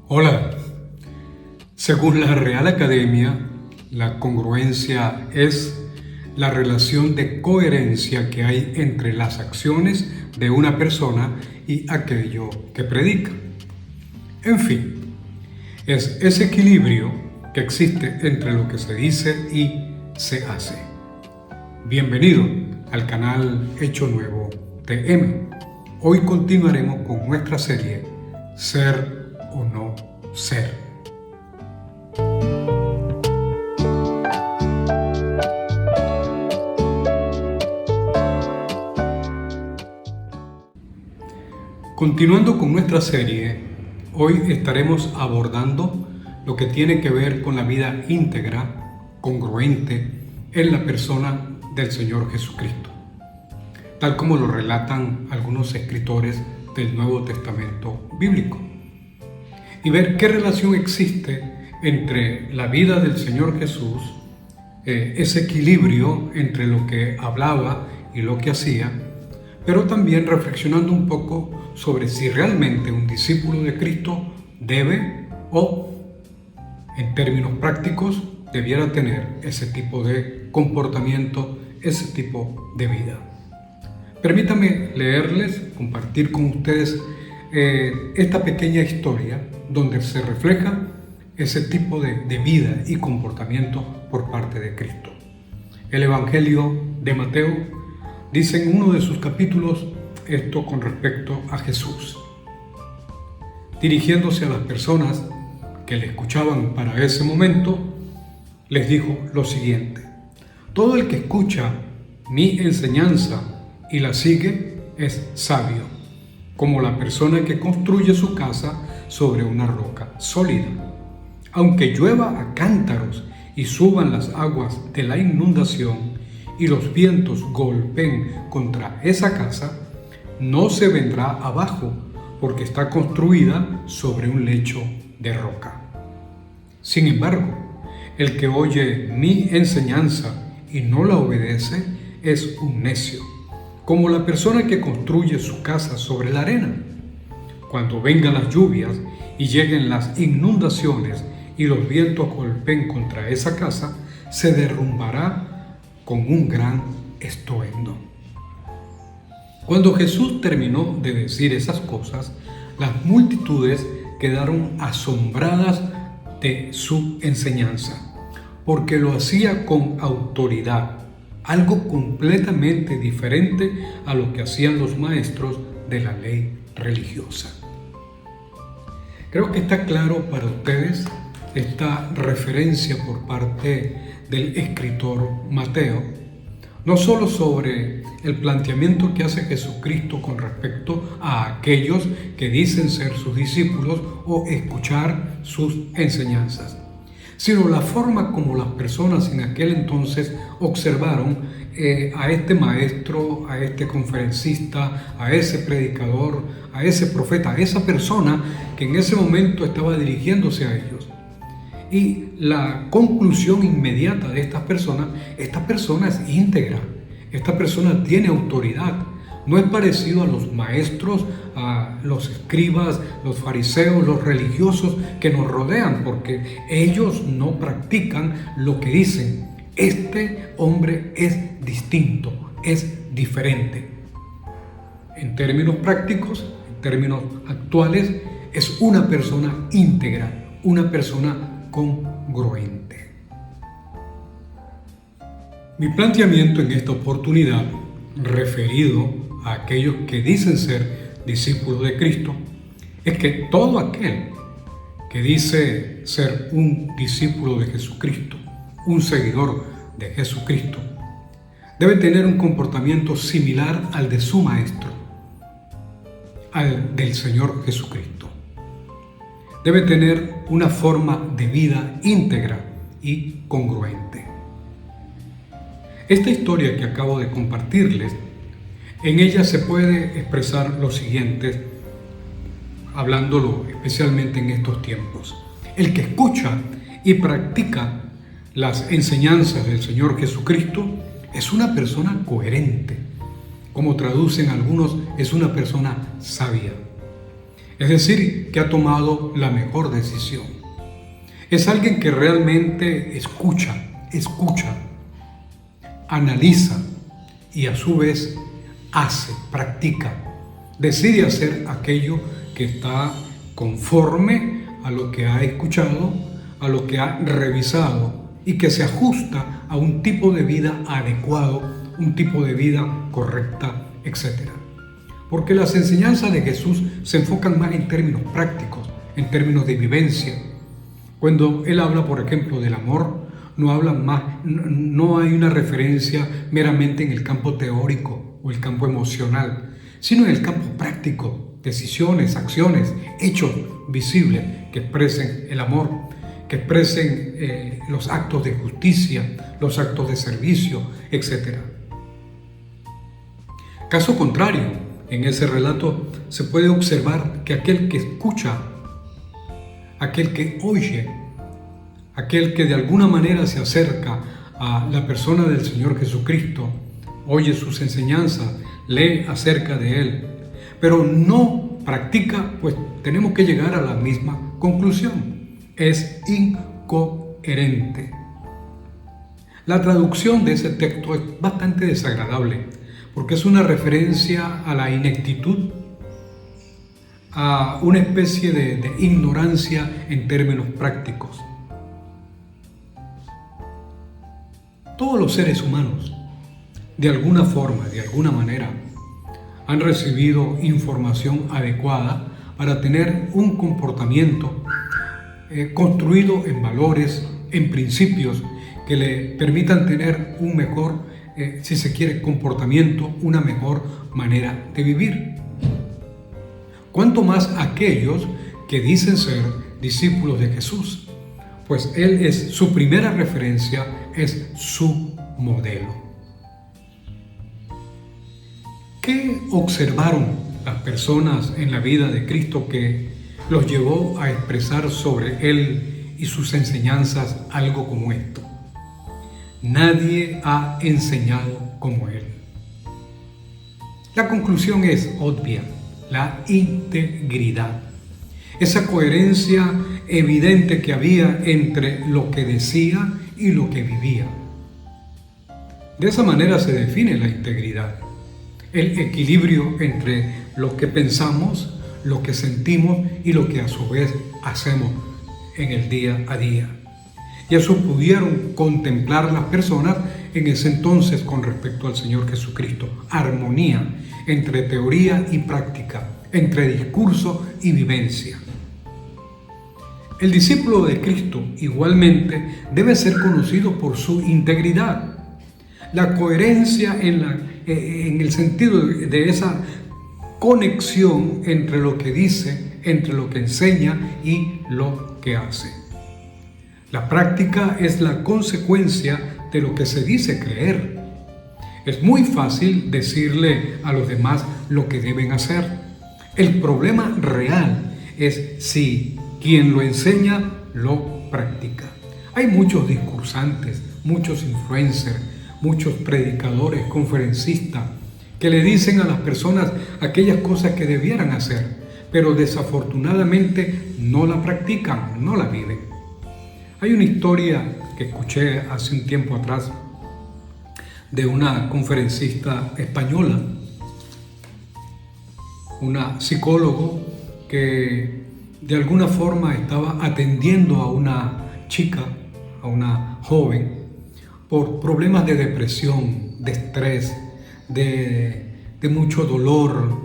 Hola. Según la Real Academia, la congruencia es la relación de coherencia que hay entre las acciones de una persona y aquello que predica. En fin, es ese equilibrio que existe entre lo que se dice y se hace. Bienvenido al canal Hecho Nuevo TM. Hoy continuaremos con nuestra serie Ser o no ser. Continuando con nuestra serie, hoy estaremos abordando lo que tiene que ver con la vida íntegra, congruente en la persona del Señor Jesucristo, tal como lo relatan algunos escritores del Nuevo Testamento bíblico, y ver qué relación existe entre la vida del Señor Jesús, ese equilibrio entre lo que hablaba y lo que hacía, pero también reflexionando un poco sobre si realmente un discípulo de Cristo debe o, en términos prácticos, debiera tener ese tipo de comportamiento, ese tipo de vida. Permítame leerles, compartir con ustedes esta pequeña historia donde se refleja ese tipo de vida y comportamiento por parte de Cristo. El Evangelio de Mateo dice en uno de sus capítulos esto con respecto a Jesús. Dirigiéndose a las personas que le escuchaban para ese momento, les dijo lo siguiente: todo el que escucha mi enseñanza y la sigue es sabio, como la persona que construye su casa sobre una roca sólida. Aunque llueva a cántaros y suban las aguas de la inundación y los vientos golpeen contra esa casa, no se vendrá abajo, porque está construida sobre un lecho de roca. Sin embargo, el que oye mi enseñanza y no la obedece es un necio, como la persona que construye su casa sobre la arena. Cuando vengan las lluvias y lleguen las inundaciones y los vientos golpeen contra esa casa, se derrumbará con un gran estruendo. Cuando Jesús terminó de decir esas cosas, las multitudes quedaron asombradas de su enseñanza, porque lo hacía con autoridad, algo completamente diferente a lo que hacían los maestros de la ley religiosa. Creo que está claro para ustedes esta referencia por parte del escritor Mateo, no solo sobre el planteamiento que hace Jesucristo con respecto a aquellos que dicen ser sus discípulos o escuchar sus enseñanzas, sino la forma como las personas en aquel entonces observaron a este maestro, a este conferencista, a ese predicador, a ese profeta, a esa persona que en ese momento estaba dirigiéndose a ellos. Y la conclusión inmediata de esta persona es íntegra, esta persona tiene autoridad, no es parecido a los maestros, a los escribas, los fariseos, los religiosos que nos rodean, porque ellos no practican lo que dicen. Este hombre es distinto, es diferente. En términos prácticos, en términos actuales, es una persona íntegra, una persona congruente. Mi planteamiento en esta oportunidad, referido a aquellos que dicen ser discípulos de Cristo, es que todo aquel que dice ser un discípulo de Jesucristo, un seguidor de Jesucristo, debe tener un comportamiento similar al de su maestro, al del Señor Jesucristo. Debe tener una forma de vida íntegra y congruente. Esta historia que acabo de compartirles, en ella se puede expresar lo siguiente, hablándolo especialmente en estos tiempos. El que escucha y practica las enseñanzas del Señor Jesucristo es una persona coherente. Como traducen algunos, es una persona sabia. Es decir, que ha tomado la mejor decisión. Es alguien que realmente escucha, analiza y a su vez hace, practica, decide hacer aquello que está conforme a lo que ha escuchado, a lo que ha revisado y que se ajusta a un tipo de vida adecuado, un tipo de vida correcta, etc. Porque las enseñanzas de Jesús se enfocan más en términos prácticos, en términos de vivencia. Cuando Él habla, por ejemplo, del amor, no hay una referencia meramente en el campo teórico o el campo emocional, sino en el campo práctico, decisiones, acciones, hechos visibles que expresen el amor, que expresen los actos de justicia, los actos de servicio, etc. Caso contrario, en ese relato se puede observar que aquel que escucha, aquel que oye, aquel que de alguna manera se acerca a la persona del Señor Jesucristo, oye sus enseñanzas, lee acerca de Él, pero no practica, pues tenemos que llegar a la misma conclusión. Es incoherente. La traducción de ese texto es bastante desagradable, porque es una referencia a la ineptitud, a una especie de ignorancia en términos prácticos. Todos los seres humanos, de alguna forma, de alguna manera, han recibido información adecuada para tener un comportamiento construido en valores, en principios que le permitan tener un mejor, si se quiere, comportamiento, una mejor manera de vivir. Cuanto más aquellos que dicen ser discípulos de Jesús, pues Él es su primera referencia, es su modelo. ¿Qué observaron las personas en la vida de Cristo que los llevó a expresar sobre Él y sus enseñanzas algo como esto? Nadie ha enseñado como Él. La conclusión es obvia: la integridad. Esa coherencia evidente que había entre lo que decía y lo que vivía. De esa manera se define la integridad. El equilibrio entre lo que pensamos, lo que sentimos y lo que a su vez hacemos en el día a día. Y eso pudieron contemplar las personas en ese entonces con respecto al Señor Jesucristo. Armonía entre teoría y práctica, entre discurso y vivencia. El discípulo de Cristo igualmente debe ser conocido por su integridad. La coherencia en el sentido de esa conexión entre lo que dice, entre lo que enseña y lo que hace. La práctica es la consecuencia de lo que se dice creer. Es muy fácil decirle a los demás lo que deben hacer. El problema real es si quien lo enseña lo practica. Hay muchos discursantes, muchos influencers, muchos predicadores, conferencistas, que le dicen a las personas aquellas cosas que debieran hacer, pero desafortunadamente no la practican, no la viven. Hay una historia que escuché hace un tiempo atrás de una conferencista española, una psicóloga que de alguna forma estaba atendiendo a una chica, a una joven, por problemas de depresión, de estrés, de mucho dolor,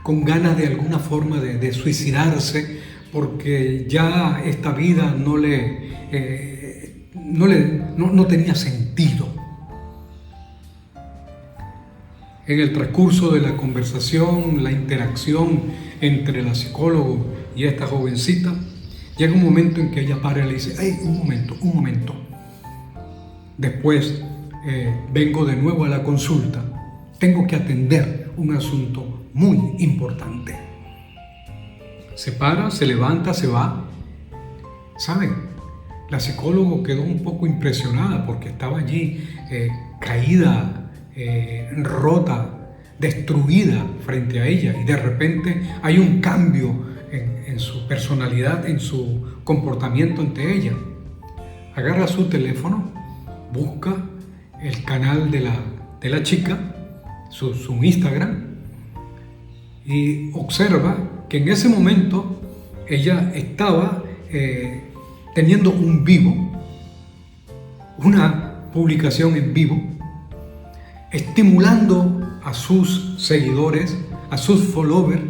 con ganas de alguna forma de suicidarse, porque ya esta vida no tenía sentido. En el transcurso de la conversación, la interacción entre la psicóloga y esta jovencita, llega un momento en que ella para y le dice: ¡Hey, un momento! Después vengo de nuevo a la consulta. Tengo que atender un asunto muy importante. Se para, se levanta, se va. ¿Saben? La psicóloga quedó un poco impresionada porque estaba allí caída, rota, destruida frente a ella, y de repente hay un cambio en su personalidad, en su comportamiento ante ella. Agarra su teléfono, busca el canal de la chica, su Instagram, y observa que en ese momento ella estaba teniendo un vivo, una publicación en vivo, estimulando a sus seguidores, a sus followers,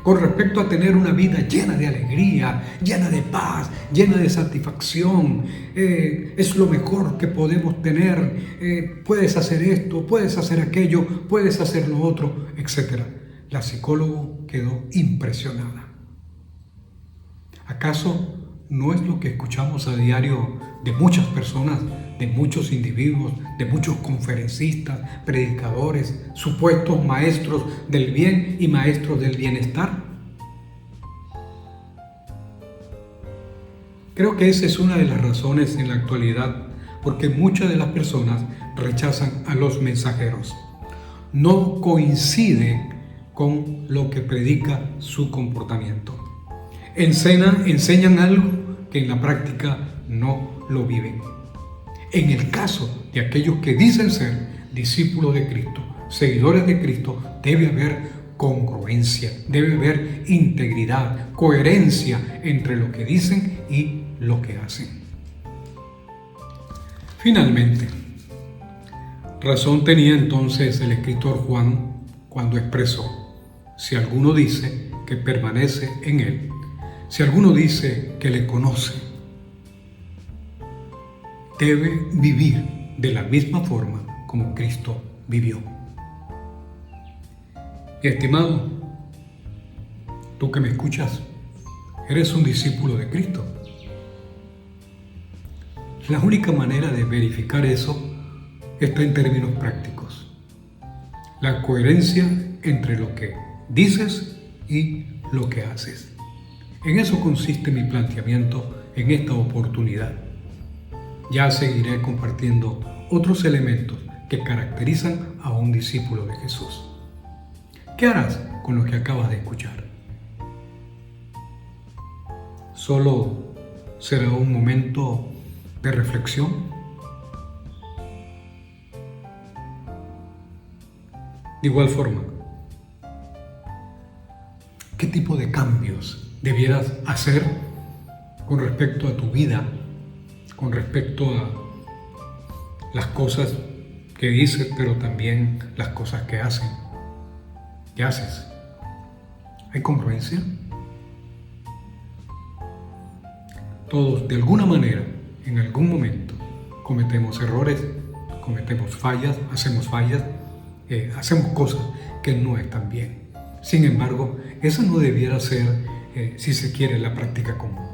con respecto a tener una vida llena de alegría, llena de paz, llena de satisfacción. Es lo mejor que podemos tener. Puedes hacer esto, puedes hacer aquello, puedes hacer lo otro, etc. La psicóloga quedó impresionada. ¿Acaso no es lo que escuchamos a diario de muchas personas, de muchos individuos, de muchos conferencistas, predicadores, supuestos maestros del bien y maestros del bienestar? Creo que esa es una de las razones en la actualidad porque muchas de las personas rechazan a los mensajeros. No coinciden con lo que predica su comportamiento. Enseñan algo que en la práctica no lo viven. En el caso de aquellos que dicen ser discípulos de Cristo, seguidores de Cristo, debe haber congruencia, debe haber integridad, coherencia entre lo que dicen y lo que hacen. Finalmente, razón tenía entonces el escritor Juan cuando expresó: si alguno dice que permanece en él, si alguno dice que le conoce, debe vivir de la misma forma como Cristo vivió. Mi estimado, tú que me escuchas, eres un discípulo de Cristo. La única manera de verificar eso está en términos prácticos. La coherencia entre lo que dices y lo que haces. En eso consiste mi planteamiento en esta oportunidad. Ya seguiré compartiendo otros elementos que caracterizan a un discípulo de Jesús. ¿Qué harás con lo que acabas de escuchar? ¿Solo será un momento de reflexión? De igual forma, ¿qué tipo de cambios debieras hacer con respecto a tu vida, con respecto a las cosas que dices, pero también las cosas que hacen? ¿Qué haces? ¿Hay congruencia? Todos, de alguna manera, en algún momento, cometemos errores, cometemos fallas, hacemos cosas que no están bien. Sin embargo, esa no debiera ser, si se quiere, la práctica común.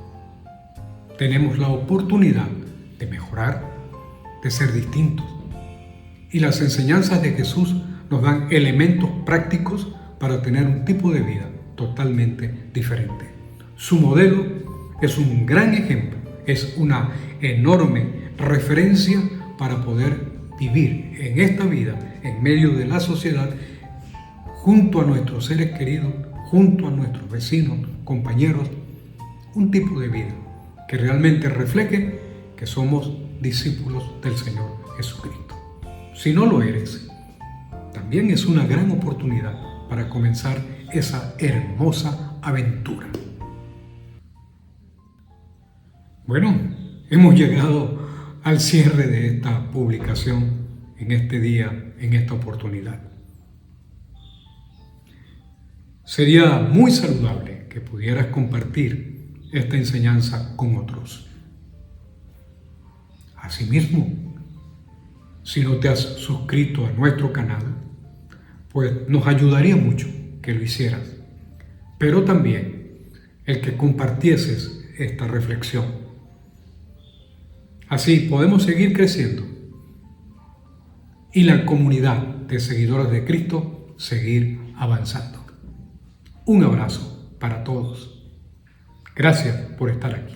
Tenemos la oportunidad de mejorar, de ser distintos. Y las enseñanzas de Jesús nos dan elementos prácticos para tener un tipo de vida totalmente diferente. Su modelo es un gran ejemplo, es una enorme referencia para poder vivir en esta vida, en medio de la sociedad, junto a nuestros seres queridos, junto a nuestros vecinos, compañeros, un tipo de vida que realmente refleje que somos discípulos del Señor Jesucristo. Si no lo eres, también es una gran oportunidad para comenzar esa hermosa aventura. Bueno, hemos llegado al cierre de esta publicación en este día, en esta oportunidad. Sería muy saludable que pudieras compartir esta enseñanza con otros. Asimismo, si no te has suscrito a nuestro canal, pues nos ayudaría mucho que lo hicieras, pero también el que compartieses esta reflexión. Así podemos seguir creciendo y la comunidad de seguidores de Cristo seguir avanzando. Un abrazo para todos. Gracias por estar aquí.